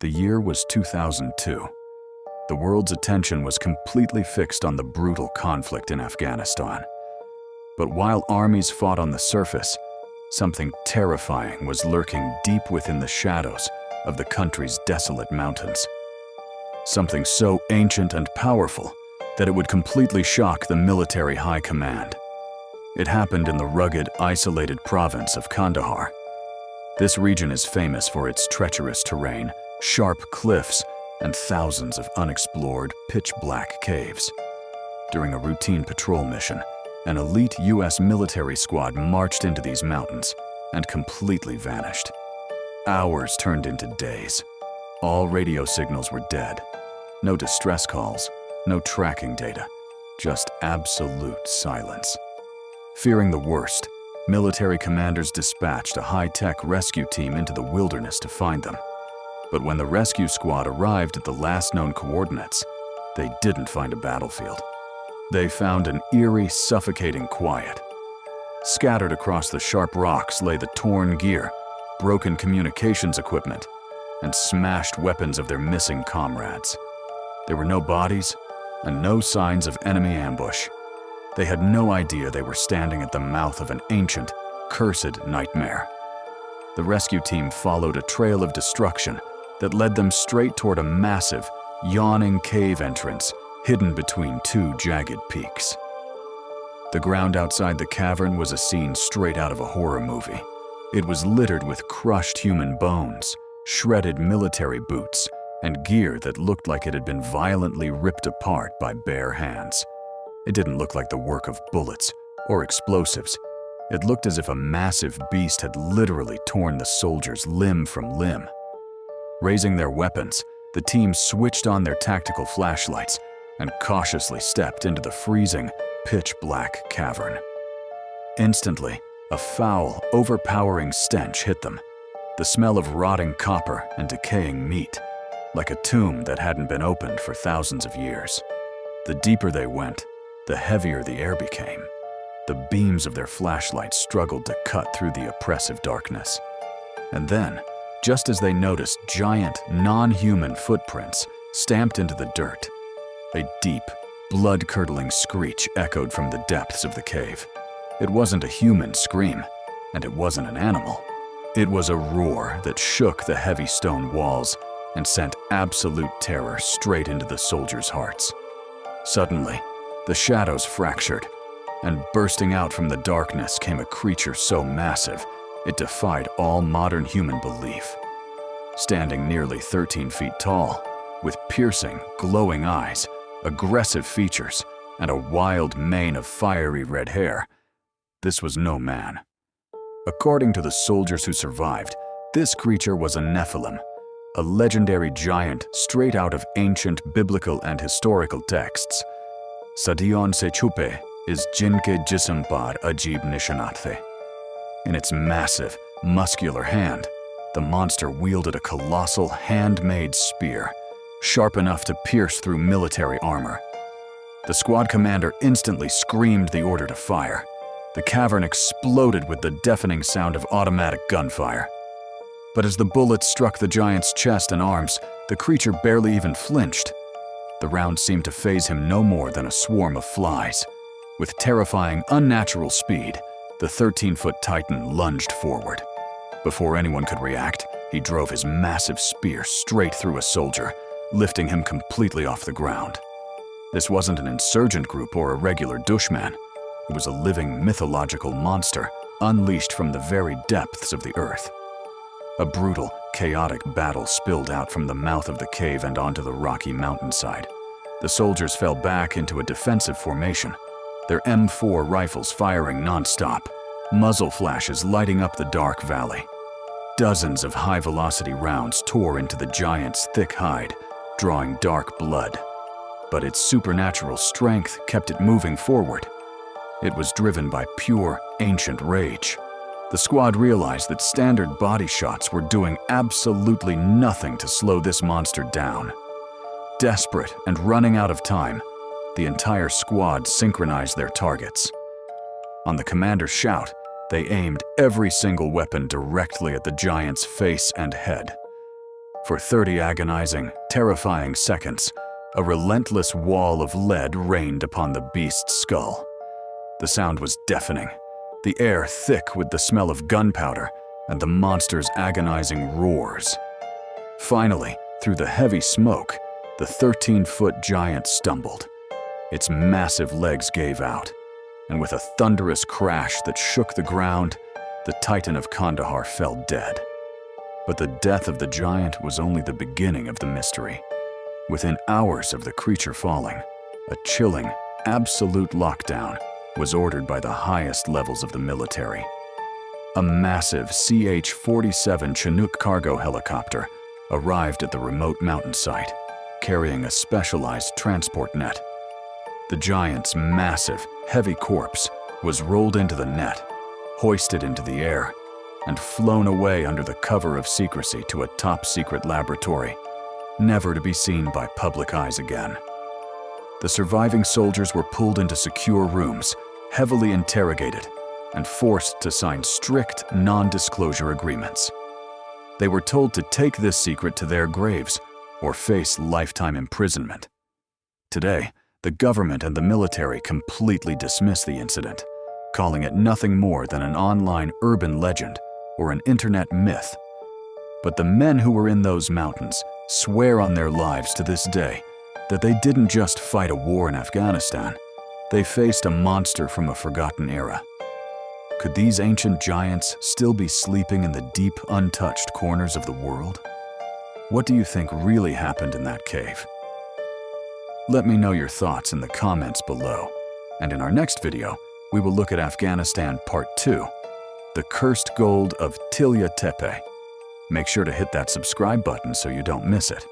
The year was 2002. The world's attention was completely fixed on the brutal conflict in Afghanistan. But while armies fought on the surface, something terrifying was lurking deep within the shadows of the country's desolate mountains. Something so ancient and powerful that it would completely shock the military high command. It happened in the rugged, isolated province of Kandahar. This region is famous for its treacherous terrain, sharp cliffs, and thousands of unexplored, pitch-black caves. During a routine patrol mission, an elite U.S. military squad marched into these mountains and completely vanished. Hours turned into days. All radio signals were dead. No distress calls, no tracking data, just absolute silence. Fearing the worst, military commanders dispatched a high-tech rescue team into the wilderness to find them. But when the rescue squad arrived at the last known coordinates, they didn't find a battlefield. They found an eerie, suffocating quiet. Scattered across the sharp rocks lay the torn gear, broken communications equipment, and smashed weapons of their missing comrades. There were no bodies and no signs of enemy ambush. They had no idea they were standing at the mouth of an ancient, cursed nightmare. The rescue team followed a trail of destruction that led them straight toward a massive, yawning cave entrance hidden between two jagged peaks. The ground outside the cavern was a scene straight out of a horror movie. It was littered with crushed human bones, shredded military boots, and gear that looked like it had been violently ripped apart by bare hands. It didn't look like the work of bullets or explosives. It looked as if a massive beast had literally torn the soldiers limb from limb. Raising their weapons, the team switched on their tactical flashlights and cautiously stepped into the freezing, pitch-black cavern. Instantly, a foul, overpowering stench hit them. The smell of rotting copper and decaying meat, like a tomb that hadn't been opened for thousands of years. The deeper they went, the heavier the air became. The beams of their flashlights struggled to cut through the oppressive darkness. And then, just as they noticed giant, non-human footprints stamped into the dirt, a deep, blood-curdling screech echoed from the depths of the cave. It wasn't a human scream, and it wasn't an animal. It was a roar that shook the heavy stone walls and sent absolute terror straight into the soldiers' hearts. Suddenly, the shadows fractured, and bursting out from the darkness came a creature so massive it defied all modern human belief. Standing nearly 13 feet tall, with piercing, glowing eyes, aggressive features, and a wild mane of fiery red hair, this was no man. According to the soldiers who survived, this creature was a Nephilim, a legendary giant straight out of ancient biblical and historical texts. Sadion se chupe is jinke jism par ajib nishanathe. In its massive, muscular hand, the monster wielded a colossal handmade spear, sharp enough to pierce through military armor. The squad commander instantly screamed the order to fire. The cavern exploded with the deafening sound of automatic gunfire. But as the bullets struck the giant's chest and arms, the creature barely even flinched. The round seemed to faze him no more than a swarm of flies. With terrifying, unnatural speed, the 13-foot titan lunged forward. Before anyone could react, he drove his massive spear straight through a soldier, lifting him completely off the ground. This wasn't an insurgent group or a regular dushman. It was a living, mythological monster unleashed from the very depths of the earth. A brutal, chaotic battle spilled out from the mouth of the cave and onto the rocky mountainside. The soldiers fell back into a defensive formation, their M4 rifles firing non-stop, muzzle flashes lighting up the dark valley. Dozens of high-velocity rounds tore into the giant's thick hide, drawing dark blood. But its supernatural strength kept it moving forward. It was driven by pure, ancient rage. The squad realized that standard body shots were doing absolutely nothing to slow this monster down. Desperate and running out of time, the entire squad synchronized their targets. On the commander's shout, they aimed every single weapon directly at the giant's face and head. For 30 agonizing, terrifying seconds, a relentless wall of lead rained upon the beast's skull. The sound was deafening, the air thick with the smell of gunpowder and the monster's agonizing roars. Finally, through the heavy smoke, the 13-foot giant stumbled. Its massive legs gave out, and with a thunderous crash that shook the ground, the Titan of Kandahar fell dead. But the death of the giant was only the beginning of the mystery. Within hours of the creature falling, a chilling, absolute lockdown was ordered by the highest levels of the military. A massive CH-47 Chinook cargo helicopter arrived at the remote mountain site, carrying a specialized transport net. The giant's massive, heavy corpse was rolled into the net, hoisted into the air, and flown away under the cover of secrecy to a top-secret laboratory, never to be seen by public eyes again. The surviving soldiers were pulled into secure rooms, heavily interrogated, and forced to sign strict non-disclosure agreements. They were told to take this secret to their graves or face lifetime imprisonment. Today, the government and the military completely dismiss the incident, calling it nothing more than an online urban legend or an internet myth. But the men who were in those mountains swear on their lives to this day that they didn't just fight a war in Afghanistan, they faced a monster from a forgotten era. Could these ancient giants still be sleeping in the deep, untouched corners of the world? What do you think really happened in that cave? Let me know your thoughts in the comments below. And in our next video, we will look at Afghanistan Part 2, The Cursed Gold of Tilya Tepe. Make sure to hit that subscribe button so you don't miss it.